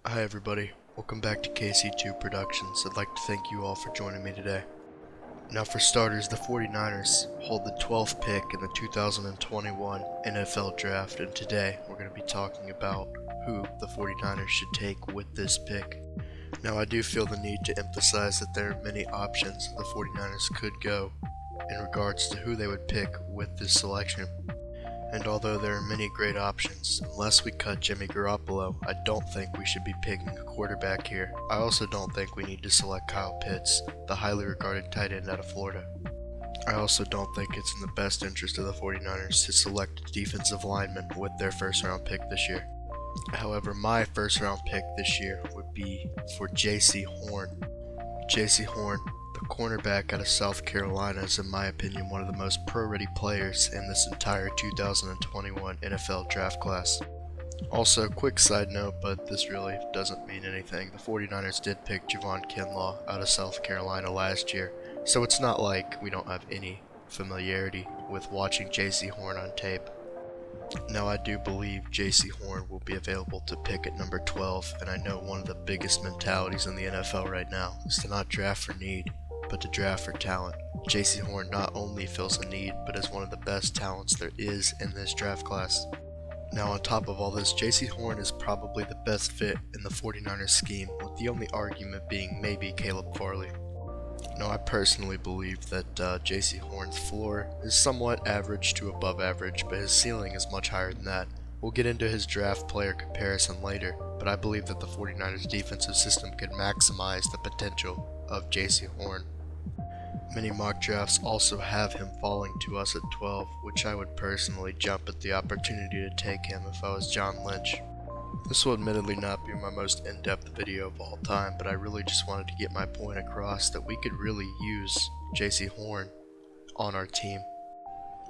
Hi everybody, welcome back to KC2 Productions. I'd like to thank you all for joining me today. Now for starters, the 49ers hold the 12th pick in the 2021 NFL Draft, and today we're going to be talking about who the 49ers should take with this pick. Now I do feel the need to emphasize that there are many options the 49ers could go in regards to who they would pick with this selection. And although there are many great options, unless we cut Jimmy Garoppolo, I don't think we should be picking a quarterback here. I also don't think we need to select Kyle Pitts, the highly regarded tight end out of Florida. I also don't think it's in the best interest of the 49ers to select a defensive lineman with their first round pick this year. However, my first round pick this year would be for Jaycee Horn. Jaycee Horn, the cornerback out of South Carolina, is in my opinion one of the most pro-ready players in this entire 2021 NFL draft class. Also, quick side note, but this really doesn't mean anything, the 49ers did pick Javon Kinlaw out of South Carolina last year, so it's not like we don't have any familiarity with watching Jaycee Horn on tape. Now I do believe Jaycee Horn will be available to pick at number 12, and I know one of the biggest mentalities in the NFL right now is to not draft for need, but to draft for talent. Jaycee Horn not only fills a need, but is one of the best talents there is in this draft class. Now on top of all this, Jaycee Horn is probably the best fit in the 49ers scheme, with the only argument being maybe Caleb Farley. Now I personally believe that Jaycee Horn's floor is somewhat average to above average, but his ceiling is much higher than that. We'll get into his draft player comparison later, but I believe that the 49ers defensive system could maximize the potential of Jaycee Horn. Many mock drafts also have him falling to us at 12, which I would personally jump at the opportunity to take him if I was John Lynch. This will admittedly not be my most in-depth video of all time, but I really just wanted to get my point across that we could really use Jaycee Horn on our team.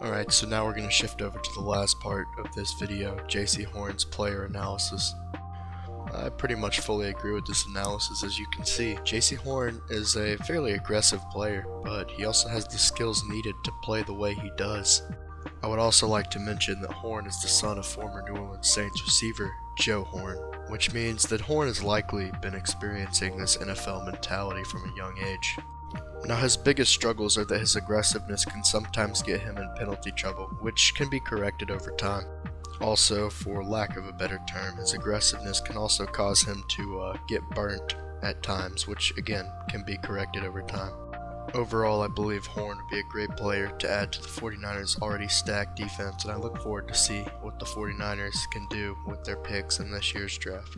Alright, so now we're going to shift over to the last part of this video, Jaycee Horn's player analysis. I pretty much fully agree with this analysis. As you can see, Jaycee Horn is a fairly aggressive player, but he also has the skills needed to play the way he does. I would also like to mention that Horn is the son of former New Orleans Saints receiver Joe Horn, which means that Horn has likely been experiencing this NFL mentality from a young age. Now his biggest struggles are that his aggressiveness can sometimes get him in penalty trouble, which can be corrected over time. Also, for lack of a better term, his aggressiveness can also cause him to get burnt at times, which again can be corrected over time. Overall, I believe Horn would be a great player to add to the 49ers' already stacked defense, and I look forward to see what the 49ers can do with their picks in this year's draft.